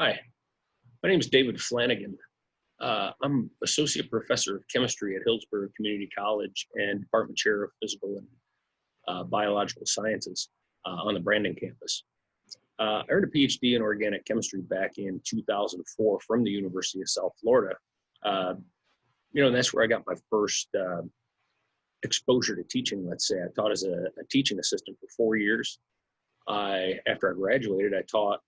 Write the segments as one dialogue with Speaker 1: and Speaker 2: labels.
Speaker 1: Hi, my name is David Flanigan. I'm Associate Professor of Chemistry at Hillsborough Community College and Department Chair of Physical and Biological Sciences on the Brandon campus. I earned a PhD in organic chemistry back in 2004 from the University of South Florida. And that's where I got my first exposure to teaching, let's say. I taught as a teaching assistant for 4 years. After I graduated, I taught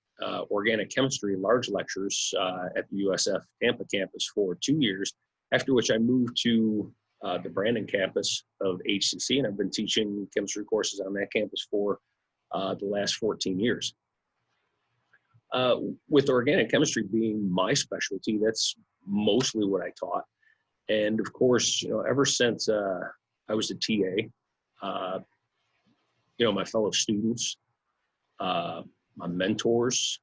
Speaker 1: organic chemistry large lectures at the USF Tampa campus for 2 years, after which I moved to the Brandon campus of HCC, and I've been teaching chemistry courses on that campus for the last 14 years. With organic chemistry being my specialty, that's mostly what I taught. And of course, ever since I was a TA, my fellow students, my mentors,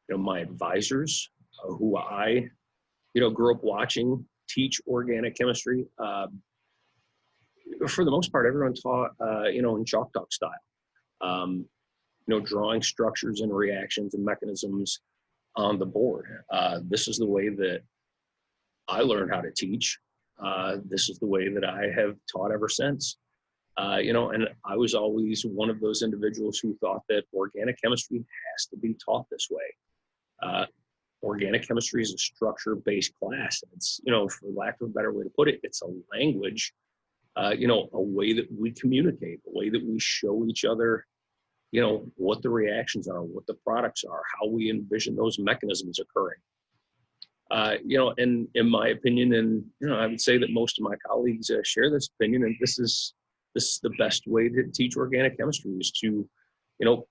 Speaker 1: my advisors, who I, grew up watching teach organic chemistry. For the most part, everyone taught, in chalk talk style, drawing structures and reactions and mechanisms on the board. This is the way that I learned how to teach. This is the way that I have taught ever since. And I was always one of those individuals who thought that organic chemistry has to be taught this way. Organic chemistry is a structure-based class. It's, for lack of a better way to put it, it's a language, a way that we communicate, a way that we show each other, what the reactions are, what the products are, how we envision those mechanisms occurring. And in my opinion, and, I would say that most of my colleagues share this opinion, and this is the best way to teach organic chemistry is to,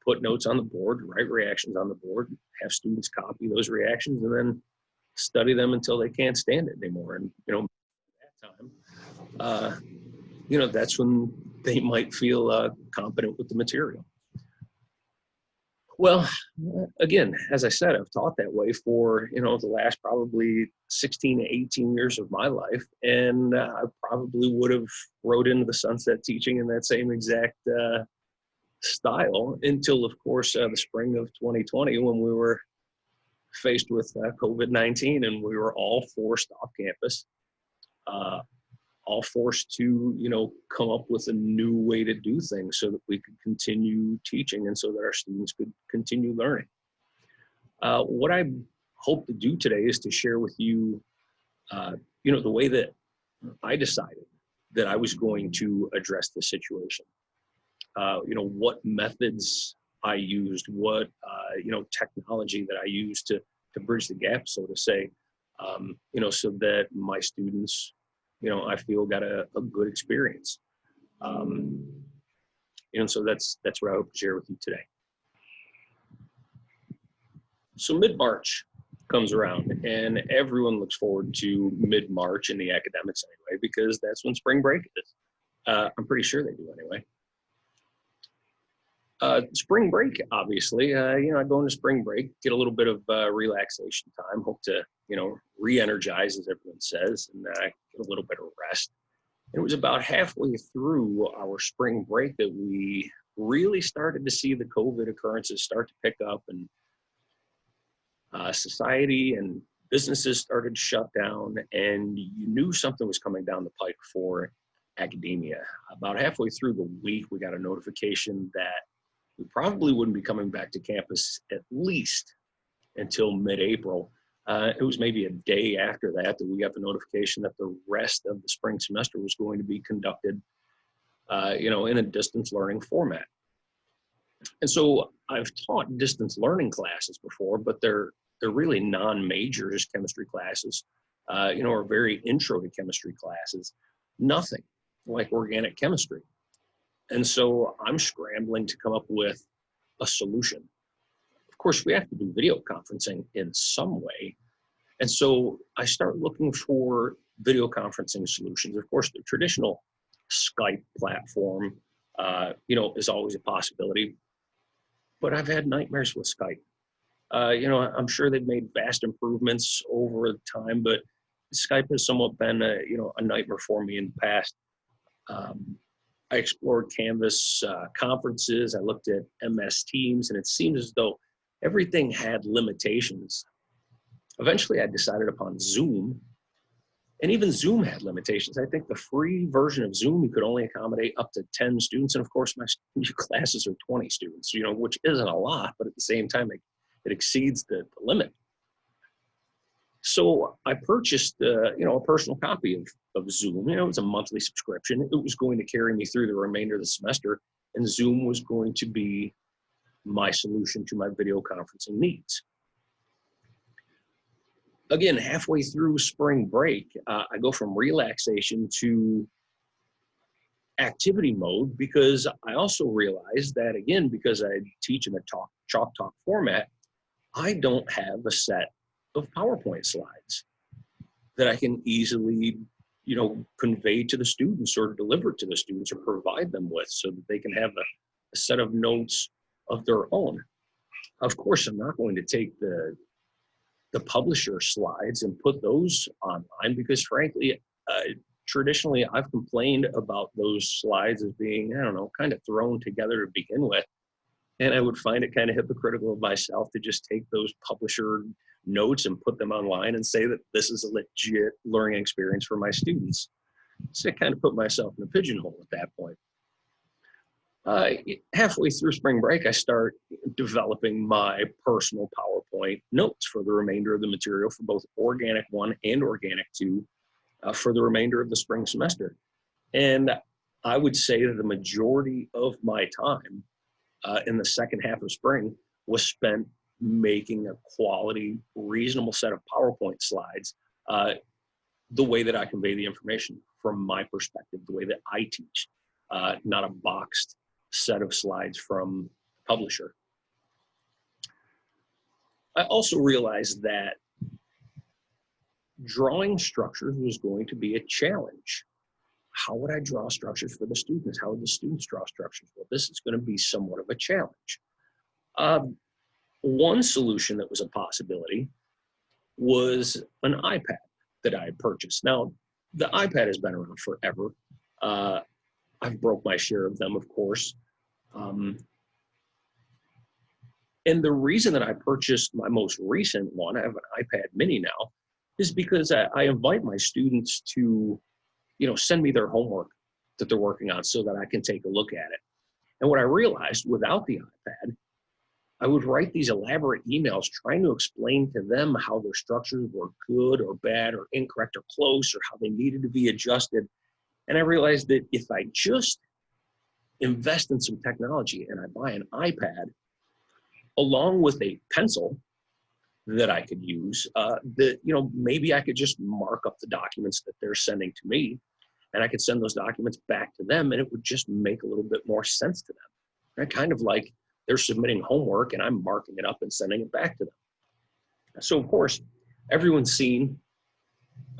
Speaker 1: put notes on the board, write reactions on the board, have students copy those reactions, and then study them until they can't stand it anymore. And, at that time, that's when they might feel competent with the material. Well, again, as I said, I've taught that way for, the last probably 16 to 18 years of my life. And I probably would have rode into the sunset teaching in that same exact style until, of course, the spring of 2020, when we were faced with COVID-19 and we were all forced off campus, all forced to, come up with a new way to do things so that we could continue teaching and so that our students could continue learning. What I hope to do today is to share with you, the way that I decided that I was going to address the situation. What methods I used, what, technology that I used to bridge the gap, so to say, so that my students, I feel got a good experience. And so that's what I hope to share with you today. So mid-March comes around and everyone looks forward to mid-March in the academics anyway, because that's when spring break is. I'm pretty sure they do anyway. Spring break, obviously, I go into spring break, get a little bit of relaxation time, hope to, re-energize, as everyone says, and get a little bit of rest. It was about halfway through our spring break that we really started to see the COVID occurrences start to pick up, and society and businesses started to shut down, and you knew something was coming down the pike for academia. About halfway through the week, we got a notification that we probably wouldn't be coming back to campus at least until mid-April. It was maybe a day after that we got the notification that the rest of the spring semester was going to be conducted, in a distance learning format. And so I've taught distance learning classes before, but they're really non-majors chemistry classes, or very intro to chemistry classes, nothing like organic chemistry. And so I'm scrambling to come up with a solution. Of course, we have to do video conferencing in some way. And so I start looking for video conferencing solutions. Of course, the traditional Skype platform, is always a possibility. But I've had nightmares with Skype. I'm sure they've made vast improvements over time, but Skype has somewhat been a nightmare for me in the past. I explored Canvas conferences. I looked at MS Teams, and it seemed as though Everything had limitations. Eventually, I decided upon Zoom, and even Zoom had limitations. I think the free version of Zoom, you could only accommodate up to 10 students. And of course, my classes are 20 students, which isn't a lot, but at the same time, it exceeds the limit. So I purchased, a personal copy of Zoom. It was a monthly subscription. It was going to carry me through the remainder of the semester, and Zoom was going to be my solution to my video conferencing needs. Again, halfway through spring break, I go from relaxation to activity mode, because I also realized that, again, because I teach in a chalk talk format, I don't have a set of PowerPoint slides that I can easily, convey to the students or deliver to the students or provide them with, so that they can have a set of notes of their own. Of course, I'm not going to take the publisher slides and put those online, because frankly, traditionally I've complained about those slides as being, kind of thrown together to begin with. And I would find it kind of hypocritical of myself to just take those publisher notes and put them online and say that this is a legit learning experience for my students. So I kind of put myself in a pigeonhole at that point. Halfway through spring break, I start developing my personal PowerPoint notes for the remainder of the material for both Organic 1 and Organic 2 for the remainder of the spring semester. And I would say that the majority of my time in the second half of spring was spent making a quality, reasonable set of PowerPoint slides the way that I convey the information from my perspective, the way that I teach, not a boxed set of slides from publisher. I also realized that drawing structures was going to be a challenge. How would I draw structures for the students? How would the students draw structures? Well, this is going to be somewhat of a challenge. One solution that was a possibility was an iPad that I had purchased. Now, the iPad has been around forever. I've broke my share of them, of course. And the reason that I purchased my most recent one, I have an iPad mini now, is because I invite my students to, send me their homework that they're working on so that I can take a look at it. And what I realized without the iPad, I would write these elaborate emails trying to explain to them how their structures were good or bad or incorrect or close, or how they needed to be adjusted. And I realized that if I just invest in some technology and I buy an iPad along with a pencil that I could use, that maybe I could just mark up the documents that they're sending to me, and I could send those documents back to them, and it would just make a little bit more sense to them. Right? Kind of like they're submitting homework and I'm marking it up and sending it back to them. So of course, everyone's seen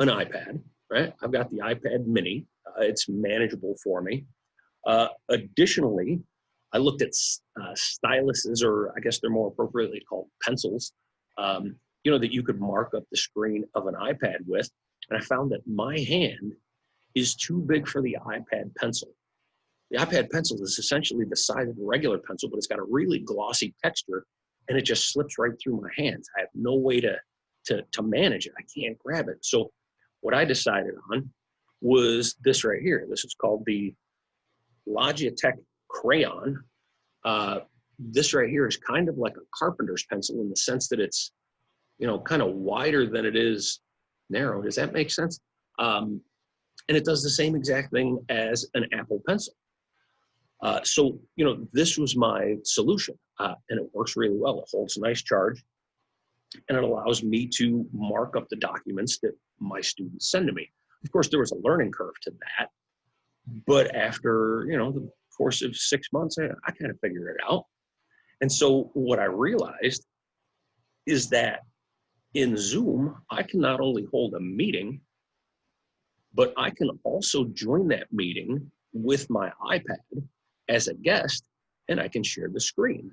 Speaker 1: an iPad, right? I've got the iPad mini. It's manageable for me. Additionally, I looked at styluses, or I guess they're more appropriately called pencils, that you could mark up the screen of an iPad with. And I found that my hand is too big for the iPad pencil. The iPad pencil is essentially the size of a regular pencil, but it's got a really glossy texture, and it just slips right through my hands. I have no way to manage it. I can't grab it. So what I decided on was this right here. This is called the Logitech Crayon. This right here is kind of like a carpenter's pencil in the sense that it's, kind of wider than it is narrow. Does that make sense? And it does the same exact thing as an Apple Pencil. So, this was my solution, and it works really well. It holds a nice charge, and it allows me to mark up the documents that my students send to me. Of course, there was a learning curve to that, but after, the course of 6 months, I kind of figured it out. And so what I realized is that in Zoom, I can not only hold a meeting, but I can also join that meeting with my iPad as a guest, and I can share the screen.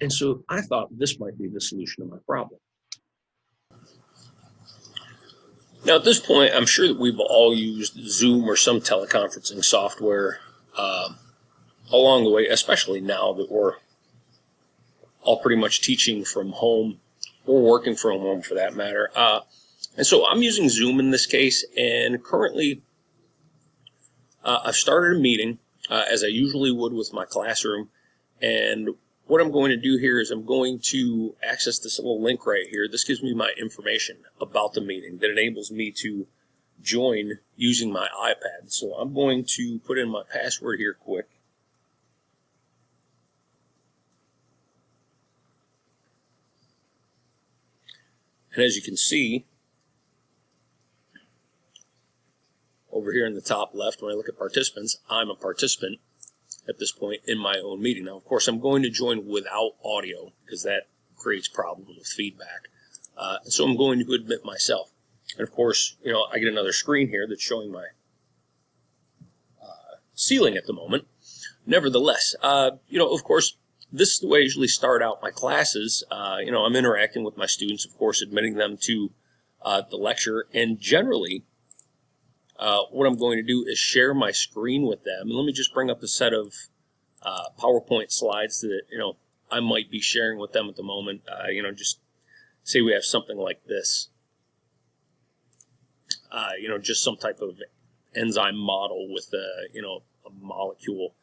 Speaker 1: And so I thought this might be the solution to my problem. Now, at this point, I'm sure that we've all used Zoom or some teleconferencing software along the way, especially now that we're all pretty much teaching from home or working from home for that matter. And so I'm using Zoom in this case, and currently I've started a meeting as I usually would with my classroom. And what I'm going to do here is I'm going to access this little link right here. This gives me my information about the meeting that enables me to join using my iPad. So I'm going to put in my password here quick. And as you can see, over here in the top left, when I look at participants, I'm a participant at this point in my own meeting. Now, of course, I'm going to join without audio because that creates problems with feedback. So I'm going to admit myself. And of course, you know, I get another screen here that's showing my ceiling at the moment. Nevertheless, you know, of course, this is the way I usually start out my classes. You know, I'm interacting with my students, of course, admitting them to the lecture. And generally, what I'm going to do is share my screen with them. And let me just bring up a set of PowerPoint slides that, you know, I might be sharing with them at the moment. You know, just say we have something like this. You know, just some type of enzyme model with, you know, a molecule,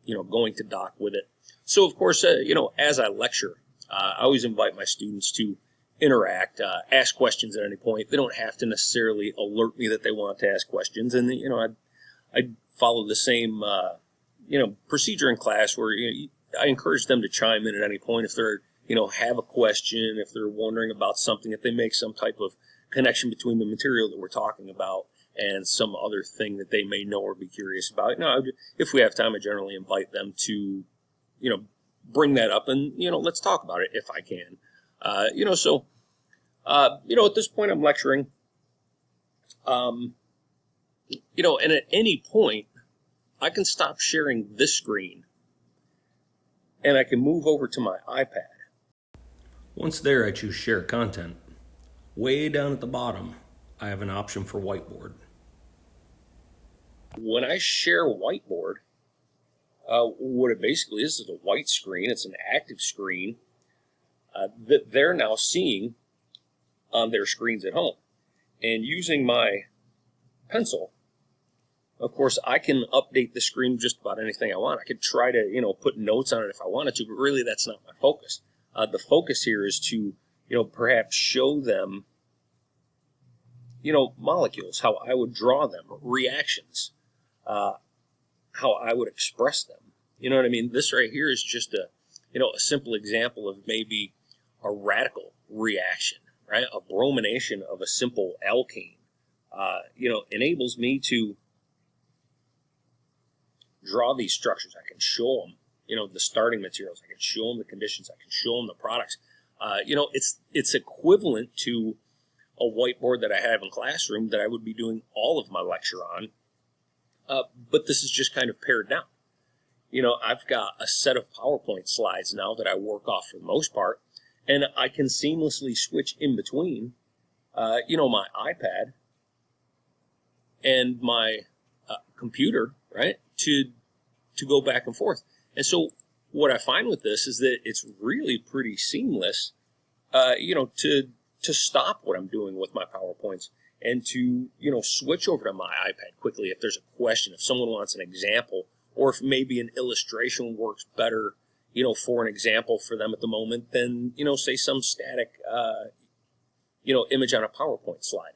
Speaker 1: you know, going to dock with it. So, of course, you know, as I lecture, I always invite my students to interact, ask questions at any point. They don't have to necessarily alert me that they want to ask questions. And, you know, I follow the same, you know, procedure in class where, you know, I encourage them to chime in at any point if they're, you know, have a question, if they're wondering about something, if they make some type of connection between the material that we're talking about and some other thing that they may know or be curious about. You know, if we have time, I generally invite them to, you know, bring that up and, you know, let's talk about it if I can. You know, so, you know, at this point I'm lecturing, you know, and at any point I can stop sharing this screen and I can move over to my iPad. Once there, I choose share content. Way down at the bottom, I have an option for Whiteboard. When I share Whiteboard, what it basically is a white screen. It's an active screen that they're now seeing on their screens at home. And using my pencil, of course, I can update the screen just about anything I want. I could try to, you know, put notes on it if I wanted to, but really that's not my focus. The focus here is to, you know, perhaps show them, you know, molecules, how I would draw them, reactions, how I would express them. You know what I mean? This right here is just a, you know, a simple example of maybe a radical reaction, right? A bromination of a simple alkane, you know, enables me to draw these structures. I can show them, you know, the starting materials. I can show them the conditions. I can show them the products. You know, it's equivalent to a whiteboard that I have in classroom that I would be doing all of my lecture on. But this is just kind of pared down. You know, I've got a set of PowerPoint slides now that I work off for the most part, and I can seamlessly switch in between, you know, my iPad and my computer, right, to go back and forth. And so what I find with this is that it's really pretty seamless, you know, to stop what I'm doing with my PowerPoints and to, you know, switch over to my iPad quickly if there's a question, if someone wants an example, or if maybe an illustration works better, you know, for an example for them at the moment than, you know, say some static, you know, image on a PowerPoint slide.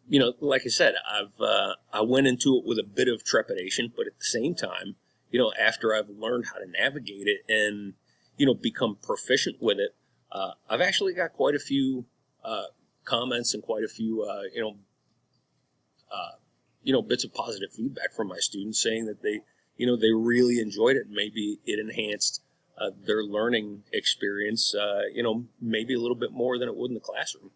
Speaker 1: You know, like I said, I went into it with a bit of trepidation, but at the same time, you know, after I've learned how to navigate it and, you know, become proficient with it, I've actually got quite a few comments and quite a few, you know, bits of positive feedback from my students saying that they, you know, they really enjoyed it. Maybe it enhanced their learning experience, you know, maybe a little bit more than it would in the classroom.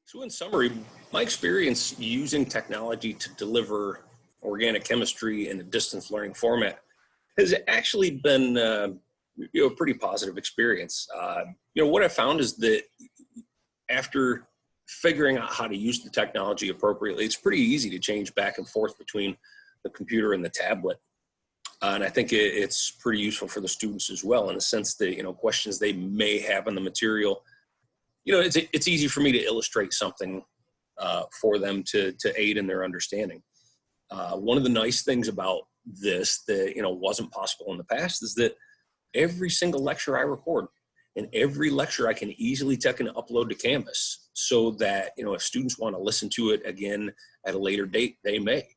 Speaker 1: So in summary, my experience using technology to deliver organic chemistry in a distance learning format has actually been, you know, a pretty positive experience. You know, what I found is that after figuring out how to use the technology appropriately, it's pretty easy to change back and forth between the computer and the tablet. And I think it's pretty useful for the students as well, in the sense that, you know, questions they may have on the material, you know, it's easy for me to illustrate something for them to aid in their understanding. One of the nice things about this that, you know, wasn't possible in the past is that every single lecture I record, and every lecture I can easily take and upload to Canvas, so that, you know, if students want to listen to it again at a later date, they may.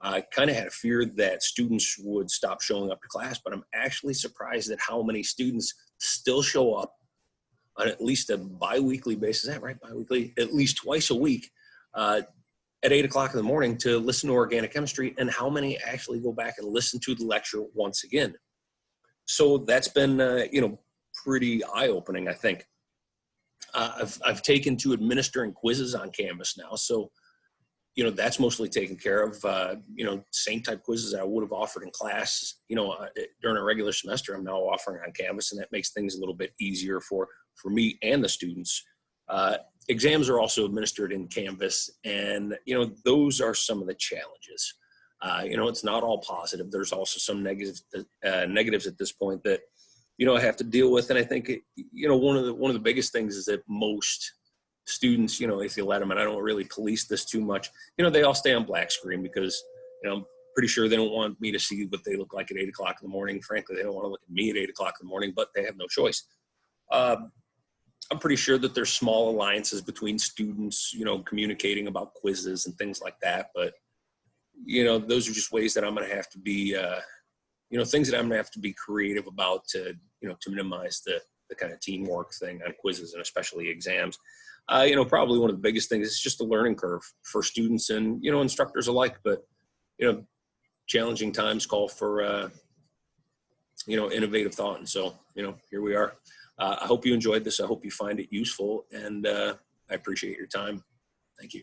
Speaker 1: I kind of had a fear that students would stop showing up to class, but I'm actually surprised at how many students still show up on at least a bi-weekly basis. Is that right? Bi-weekly, at least twice a week, at 8 o'clock in the morning to listen to organic chemistry, and how many actually go back and listen to the lecture once again. So that's been, you know, pretty eye-opening, I think. I've taken to administering quizzes on Canvas now. So, you know, that's mostly taken care of. You know, same type quizzes I would have offered in class, you know, during a regular semester, I'm now offering on Canvas, and that makes things a little bit easier for me and the students. Exams are also administered in Canvas, and, you know, those are some of the challenges. You know, it's not all positive. There's also some negatives at this point that, you know, I have to deal with. And I think, you know, one of the biggest things is that most students, you know, if you let them, and I don't really police this too much, you know, they all stay on black screen because, you know, I'm pretty sure they don't want me to see what they look like at 8 o'clock in the morning. Frankly, they don't want to look at me at 8 o'clock in the morning, but they have no choice. I'm pretty sure that there's small alliances between students, you know, communicating about quizzes and things like that. But, you know, those are just ways that I'm going to have to be, you know, things that I'm going to have to be creative about to, you know, to minimize the kind of teamwork thing on quizzes, and especially exams. You know, probably one of the biggest things is just a learning curve for students and, you know, instructors alike. But, you know, challenging times call for, you know, innovative thought. And so, you know, here we are. I hope you enjoyed this. I hope you find it useful, and I appreciate your time. Thank you.